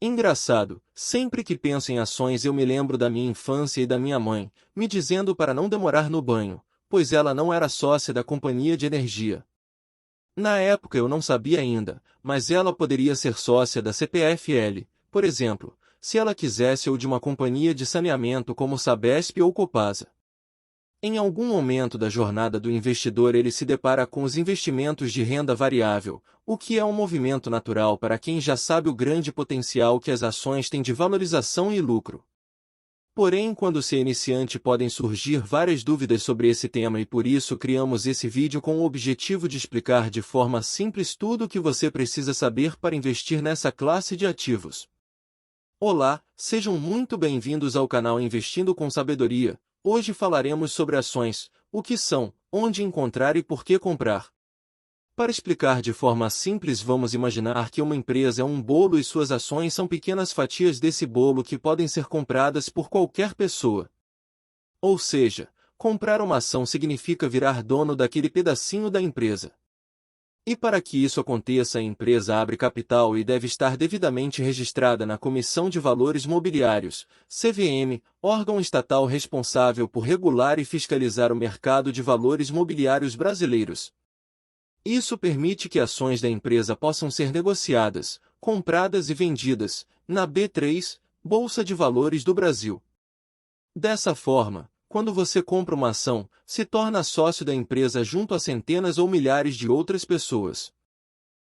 Engraçado, sempre que penso em ações eu me lembro da minha infância e da minha mãe, me dizendo para não demorar no banho, pois ela não era sócia da companhia de energia. Na época eu não sabia ainda, mas ela poderia ser sócia da CPFL, por exemplo, se ela quisesse ou de uma companhia de saneamento como Sabesp ou Copasa. Em algum momento da jornada do investidor ele se depara com os investimentos de renda variável, o que é um movimento natural para quem já sabe o grande potencial que as ações têm de valorização e lucro. Porém, quando se é iniciante podem surgir várias dúvidas sobre esse tema e por isso criamos esse vídeo com o objetivo de explicar de forma simples tudo o que você precisa saber para investir nessa classe de ativos. Olá, sejam muito bem-vindos ao canal Investindo com Sabedoria. Hoje falaremos sobre ações, o que são, onde encontrar e por que comprar. Para explicar de forma simples, vamos imaginar que uma empresa é um bolo e suas ações são pequenas fatias desse bolo que podem ser compradas por qualquer pessoa. Ou seja, comprar uma ação significa virar dono daquele pedacinho da empresa. E para que isso aconteça, a empresa abre capital e deve estar devidamente registrada na Comissão de Valores Mobiliários, CVM, órgão estatal responsável por regular e fiscalizar o mercado de valores mobiliários brasileiros. Isso permite que ações da empresa possam ser negociadas, compradas e vendidas, na B3, Bolsa de Valores do Brasil. Dessa forma, quando você compra uma ação, se torna sócio da empresa junto a centenas ou milhares de outras pessoas.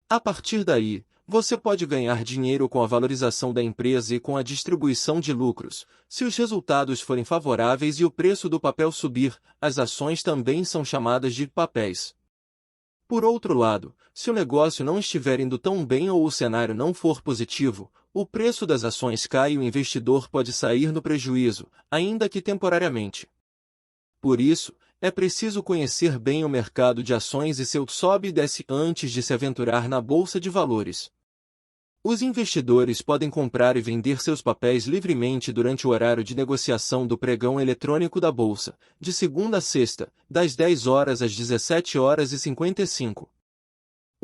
A partir daí, você pode ganhar dinheiro com a valorização da empresa e com a distribuição de lucros. Se os resultados forem favoráveis e o preço do papel subir, as ações também são chamadas de papéis. Por outro lado, se o negócio não estiver indo tão bem ou o cenário não for positivo, o preço das ações cai e o investidor pode sair no prejuízo, ainda que temporariamente. Por isso, é preciso conhecer bem o mercado de ações e seu sobe e desce antes de se aventurar na bolsa de valores. Os investidores podem comprar e vender seus papéis livremente durante o horário de negociação do pregão eletrônico da bolsa, de segunda a sexta, das 10 horas às 17h55.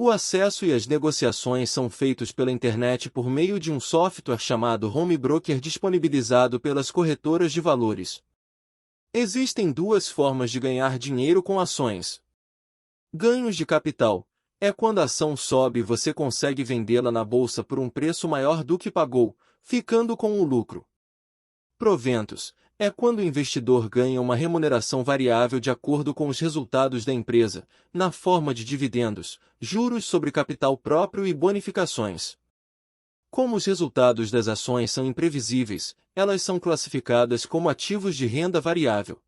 O acesso e as negociações são feitos pela internet por meio de um software chamado Home Broker disponibilizado pelas corretoras de valores. Existem duas formas de ganhar dinheiro com ações. Ganhos de capital. É quando a ação sobe e você consegue vendê-la na bolsa por um preço maior do que pagou, ficando com o lucro. Proventos. É quando o investidor ganha uma remuneração variável de acordo com os resultados da empresa, na forma de dividendos, juros sobre capital próprio e bonificações. Como os resultados das ações são imprevisíveis, elas são classificadas como ativos de renda variável.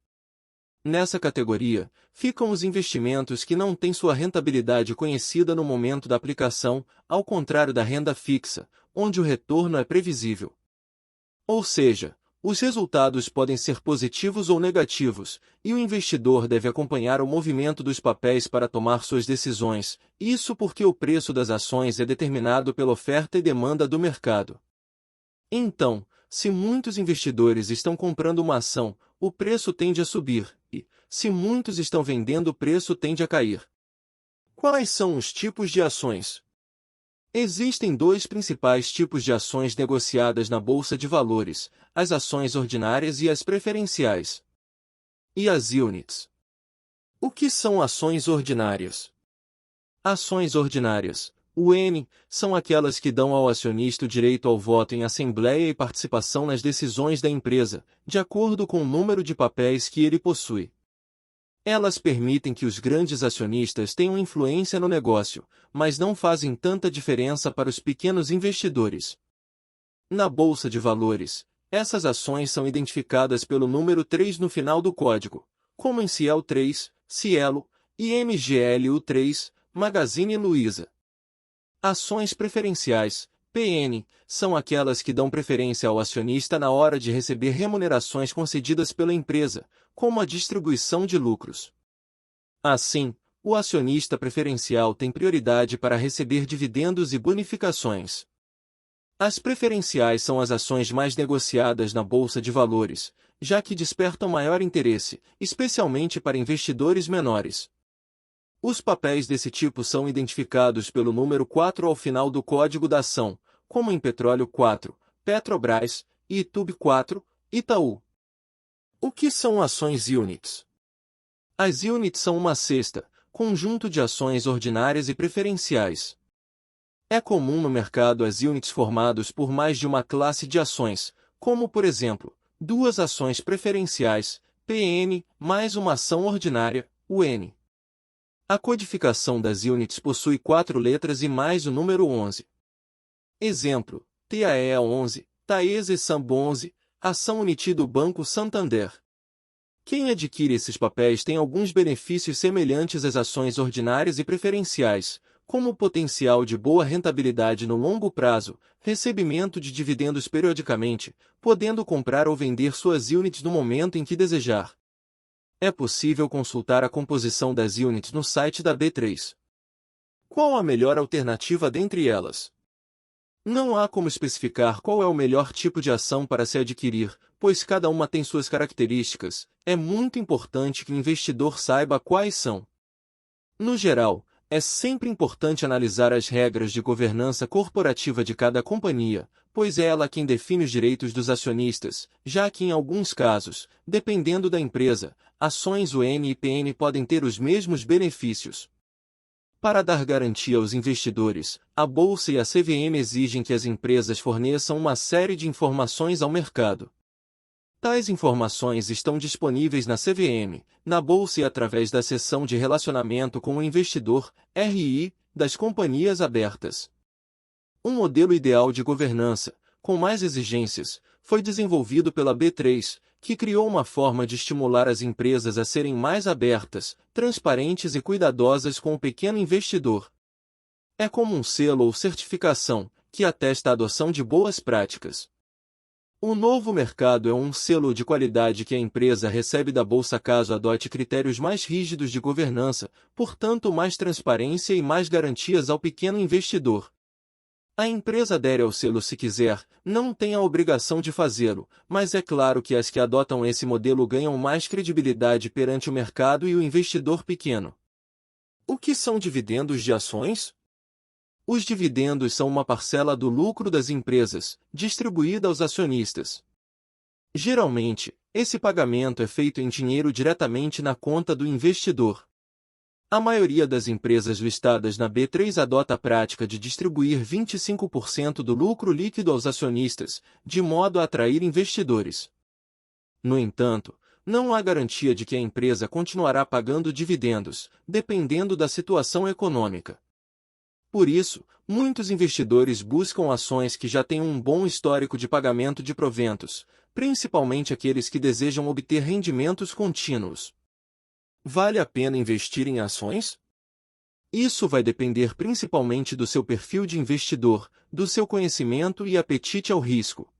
Nessa categoria, ficam os investimentos que não têm sua rentabilidade conhecida no momento da aplicação, ao contrário da renda fixa, onde o retorno é previsível. Ou seja, os resultados podem ser positivos ou negativos, e o investidor deve acompanhar o movimento dos papéis para tomar suas decisões, isso porque o preço das ações é determinado pela oferta e demanda do mercado. Então, se muitos investidores estão comprando uma ação, o preço tende a subir, e, se muitos estão vendendo, o preço tende a cair. Quais são os tipos de ações? Existem dois principais tipos de ações negociadas na Bolsa de Valores, as ações ordinárias e as preferenciais. E as units. O que são ações ordinárias? Ações ordinárias, UN, são aquelas que dão ao acionista o direito ao voto em assembleia e participação nas decisões da empresa, de acordo com o número de papéis que ele possui. Elas permitem que os grandes acionistas tenham influência no negócio, mas não fazem tanta diferença para os pequenos investidores. Na Bolsa de Valores, essas ações são identificadas pelo número 3 no final do código, como em Cielo 3, Cielo, e MGLU 3, Magazine Luiza. Ações preferenciais, PN, são aquelas que dão preferência ao acionista na hora de receber remunerações concedidas pela empresa, como a distribuição de lucros. Assim, o acionista preferencial tem prioridade para receber dividendos e bonificações. As preferenciais são as ações mais negociadas na Bolsa de Valores, já que despertam maior interesse, especialmente para investidores menores. Os papéis desse tipo são identificados pelo número 4 ao final do código da ação, como em Petróleo 4, Petrobras, e YouTube 4, Itaú. O que são ações units? As units são uma cesta, conjunto de ações ordinárias e preferenciais. É comum no mercado as units formadas por mais de uma classe de ações, como por exemplo, duas ações preferenciais, PN, mais uma ação ordinária, UN. A codificação das units possui 4 letras e mais o número 11. Exemplo, TAEA 11, Taesa e Sambo 11, ação Unity do Banco Santander. Quem adquire esses papéis tem alguns benefícios semelhantes às ações ordinárias e preferenciais, como o potencial de boa rentabilidade no longo prazo, recebimento de dividendos periodicamente, podendo comprar ou vender suas units no momento em que desejar. É possível consultar a composição das units no site da B3. Qual a melhor alternativa dentre elas? Não há como especificar qual é o melhor tipo de ação para se adquirir, pois cada uma tem suas características. É muito importante que o investidor saiba quais são. No geral, é sempre importante analisar as regras de governança corporativa de cada companhia, pois é ela quem define os direitos dos acionistas, já que em alguns casos, dependendo da empresa, ações UN e PN podem ter os mesmos benefícios. Para dar garantia aos investidores, a Bolsa e a CVM exigem que as empresas forneçam uma série de informações ao mercado. Tais informações estão disponíveis na CVM, na Bolsa e através da seção de relacionamento com o investidor, RI, das companhias abertas. Um modelo ideal de governança, com mais exigências, foi desenvolvido pela B3, que criou uma forma de estimular as empresas a serem mais abertas, transparentes e cuidadosas com o pequeno investidor. É como um selo ou certificação, que atesta a adoção de boas práticas. O novo mercado é um selo de qualidade que a empresa recebe da Bolsa caso adote critérios mais rígidos de governança, portanto mais transparência e mais garantias ao pequeno investidor. A empresa adere ao selo se quiser, não tem a obrigação de fazê-lo, mas é claro que as que adotam esse modelo ganham mais credibilidade perante o mercado e o investidor pequeno. O que são dividendos de ações? Os dividendos são uma parcela do lucro das empresas, distribuída aos acionistas. Geralmente, esse pagamento é feito em dinheiro diretamente na conta do investidor. A maioria das empresas listadas na B3 adota a prática de distribuir 25% do lucro líquido aos acionistas, de modo a atrair investidores. No entanto, não há garantia de que a empresa continuará pagando dividendos, dependendo da situação econômica. Por isso, muitos investidores buscam ações que já têm um bom histórico de pagamento de proventos, principalmente aqueles que desejam obter rendimentos contínuos. Vale a pena investir em ações? Isso vai depender principalmente do seu perfil de investidor, do seu conhecimento e apetite ao risco.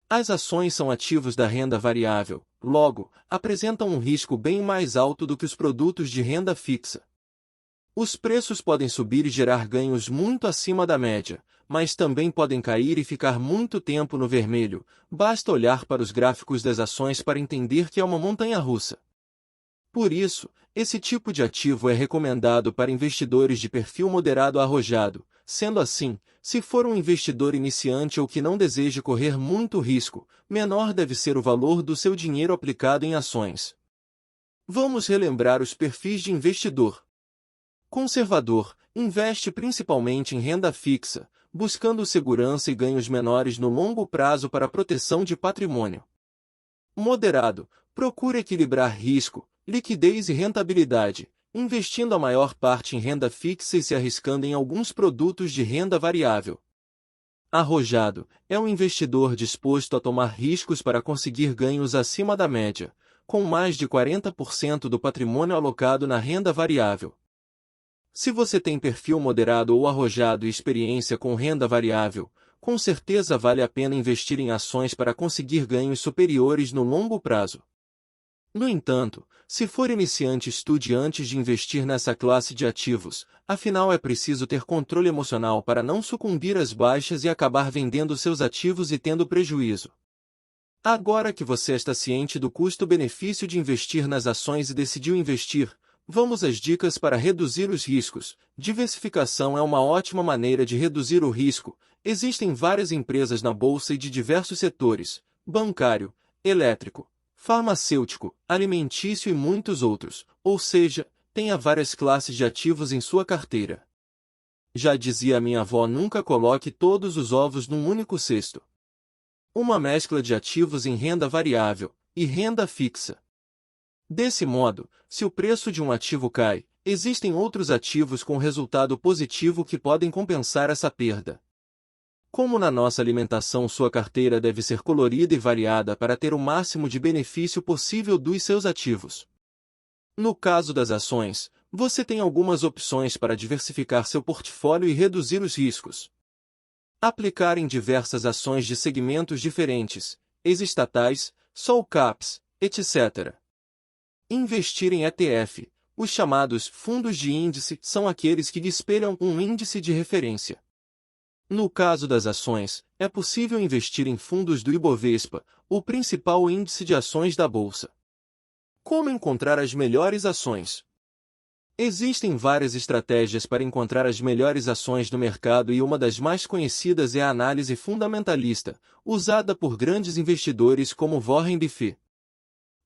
As ações são ativos da renda variável, logo, apresentam um risco bem mais alto do que os produtos de renda fixa. Os preços podem subir e gerar ganhos muito acima da média, mas também podem cair e ficar muito tempo no vermelho. Basta olhar para os gráficos das ações para entender que é uma montanha-russa. Por isso, esse tipo de ativo é recomendado para investidores de perfil moderado a arrojado. Sendo assim, se for um investidor iniciante ou que não deseja correr muito risco, menor deve ser o valor do seu dinheiro aplicado em ações. Vamos relembrar os perfis de investidor. Conservador, investe principalmente em renda fixa, buscando segurança e ganhos menores no longo prazo para proteção de patrimônio. Moderado, procura equilibrar risco, liquidez e rentabilidade, investindo a maior parte em renda fixa e se arriscando em alguns produtos de renda variável. Arrojado, é um investidor disposto a tomar riscos para conseguir ganhos acima da média, com mais de 40% do patrimônio alocado na renda variável. Se você tem perfil moderado ou arrojado e experiência com renda variável, com certeza vale a pena investir em ações para conseguir ganhos superiores no longo prazo. No entanto, se for iniciante, estude antes de investir nessa classe de ativos, afinal é preciso ter controle emocional para não sucumbir às baixas e acabar vendendo seus ativos e tendo prejuízo. Agora que você está ciente do custo-benefício de investir nas ações e decidiu investir, vamos às dicas para reduzir os riscos. Diversificação é uma ótima maneira de reduzir o risco, existem várias empresas na bolsa e de diversos setores: bancário, elétrico, farmacêutico, alimentício e muitos outros, ou seja, tenha várias classes de ativos em sua carteira. Já dizia a minha avó: nunca coloque todos os ovos num único cesto. Uma mescla de ativos em renda variável e renda fixa. Desse modo, se o preço de um ativo cai, existem outros ativos com resultado positivo que podem compensar essa perda. Como na nossa alimentação, sua carteira deve ser colorida e variada para ter o máximo de benefício possível dos seus ativos. No caso das ações, você tem algumas opções para diversificar seu portfólio e reduzir os riscos. Aplicar em diversas ações de segmentos diferentes, ex-estatais, small caps, etc. Investir em ETF. Os chamados fundos de índice são aqueles que espelham um índice de referência. No caso das ações, é possível investir em fundos do Ibovespa, o principal índice de ações da Bolsa. Como encontrar as melhores ações? Existem várias estratégias para encontrar as melhores ações no mercado e uma das mais conhecidas é a análise fundamentalista, usada por grandes investidores como Warren Buffett.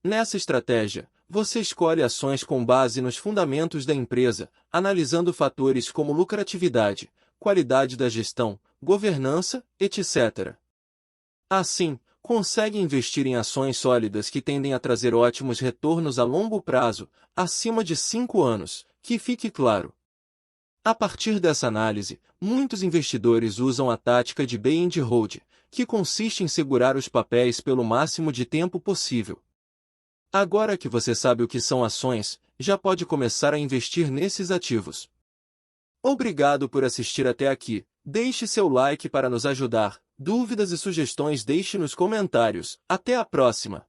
Nessa estratégia, você escolhe ações com base nos fundamentos da empresa, analisando fatores como lucratividade, qualidade da gestão, governança, etc. Assim, consegue investir em ações sólidas que tendem a trazer ótimos retornos a longo prazo, acima de 5 anos, que fique claro. A partir dessa análise, muitos investidores usam a tática de buy and hold, que consiste em segurar os papéis pelo máximo de tempo possível. Agora que você sabe o que são ações, já pode começar a investir nesses ativos. Obrigado por assistir até aqui. Deixe seu like para nos ajudar. Dúvidas e sugestões deixe nos comentários. Até a próxima!